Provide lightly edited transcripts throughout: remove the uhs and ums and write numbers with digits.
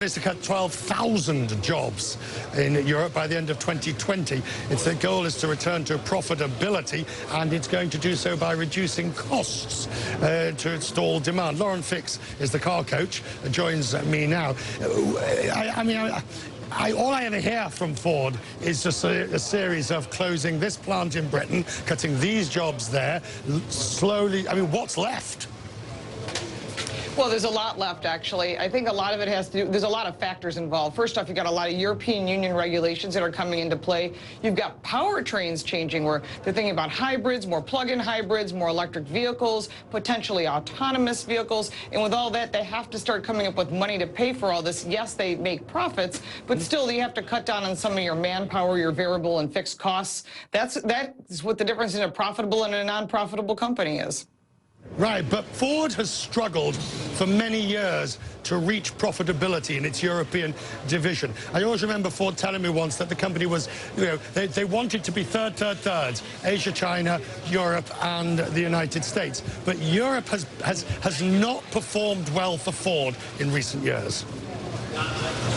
Is to cut 12,000 jobs in Europe by the end of 2020. The goal is to return to profitability, and it's going to do so by reducing costs to install demand. Lauren Fix is the car coach, joins me now. All I ever hear from Ford is just a series of closing this plant in Britain, cutting these jobs there, slowly. I mean, what's left? Well, there's a lot left, actually. I think a lot of it has to do, there's a lot of factors involved. First off, you've got a lot of European Union regulations that are coming into play. You've got powertrains changing, where they're thinking about hybrids, more plug-in hybrids, more electric vehicles, potentially autonomous vehicles. And with all that, they have to start coming up with money to pay for all this. Yes, they make profits, but still you have to cut down on some of your manpower, your variable and fixed costs. That is what the difference in a profitable and a non-profitable company is. Right, but Ford has struggled for many years to reach profitability in its European division. I always remember Ford telling me once that the company was, they wanted to be thirds, Asia, China, Europe, and the United States. But Europe has not performed well for Ford in recent years.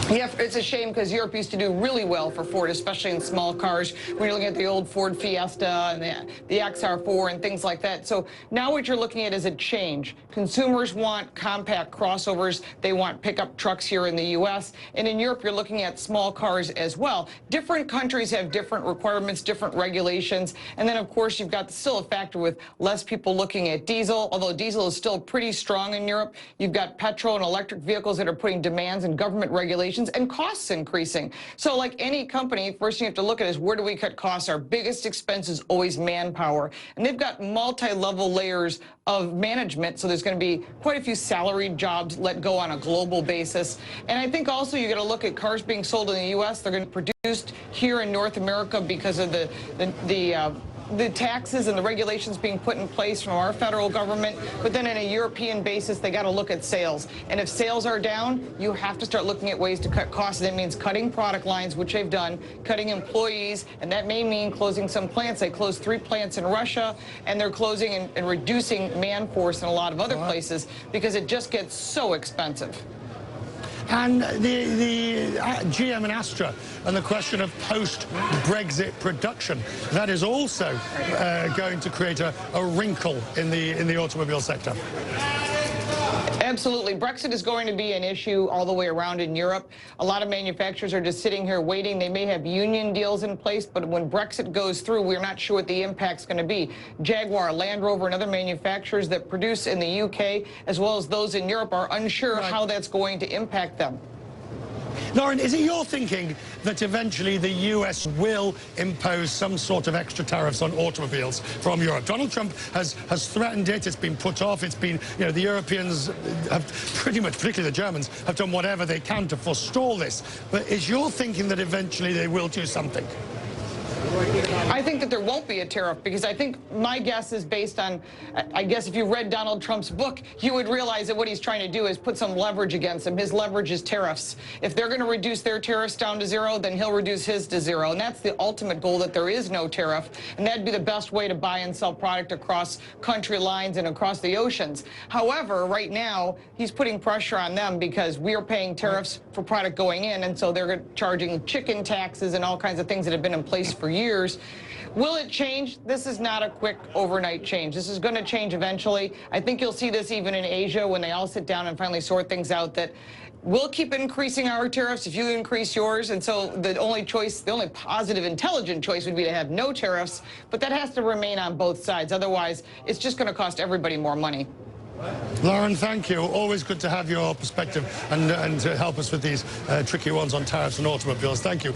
Yeah, it's a shame because Europe used to do really well for Ford, especially in small cars. When you're looking at the old Ford Fiesta and the XR4 and things like that. So now what you're looking at is a change. Consumers want compact crossovers. They want pickup trucks here in the U.S. And in Europe, you're looking at small cars as well. Different countries have different requirements, different regulations. And then, of course, you've got still a factor with less people looking at diesel, although diesel is still pretty strong in Europe. You've got petrol and electric vehicles that are putting demands and government regulations and costs increasing. So like any company, first thing you have to look at is where do we cut costs? Our biggest expense is always manpower. And they've got multi-level layers of management, so there's going to be quite a few salaried jobs let go on a global basis. And I think also you got to look at cars being sold in the U.S. They're going to be produced here in North America because of the taxes and the regulations being put in place from our federal government. But then on a European basis, they got to look at sales. And if sales are down, you have to start looking at ways to cut costs. That means cutting product lines, which they've done, cutting employees, and that may mean closing some plants. They closed 3 plants in Russia, and they're closing and reducing man force in a lot of other places because it just gets so expensive. And the GM and Astra and the question of post-Brexit production, that is also going to create a wrinkle in the automobile sector. Absolutely. Brexit is going to be an issue all the way around in Europe. A lot of manufacturers are just sitting here waiting. They may have union deals in place, but when Brexit goes through, we're not sure what the impact's going to be. Jaguar, Land Rover, and other manufacturers that produce in the UK, as well as those in Europe, are unsure how that's going to impact them. Lauren, is it your thinking that eventually the U.S. will impose some sort of extra tariffs on automobiles from Europe? Donald Trump has threatened it. It's been put off. It's been, the Europeans have pretty much, particularly the Germans, have done whatever they can to forestall this. But is your thinking that eventually they will do something? I think that there won't be a tariff because I think my guess is based on, I guess if you read Donald Trump's book, you would realize that what he's trying to do is put some leverage against him. His leverage is tariffs. If they're going to reduce their tariffs down to 0, then he'll reduce his to 0. And that's the ultimate goal, that there is no tariff. And that'd be the best way to buy and sell product across country lines and across the oceans. However, right now, he's putting pressure on them because we are paying tariffs for product going in. And so they're charging chicken taxes and all kinds of things that have been in place for years. Will it change? This is not a quick overnight change. This is going to change eventually. I think you'll see this even in Asia when they all sit down and finally sort things out, that we'll keep increasing our tariffs if you increase yours. And so the only choice, the only positive, intelligent choice would be to have no tariffs. But that has to remain on both sides. Otherwise, it's just going to cost everybody more money. Lauren, thank you. Always good to have your perspective and to help us with these tricky ones on tariffs and automobiles. Thank you.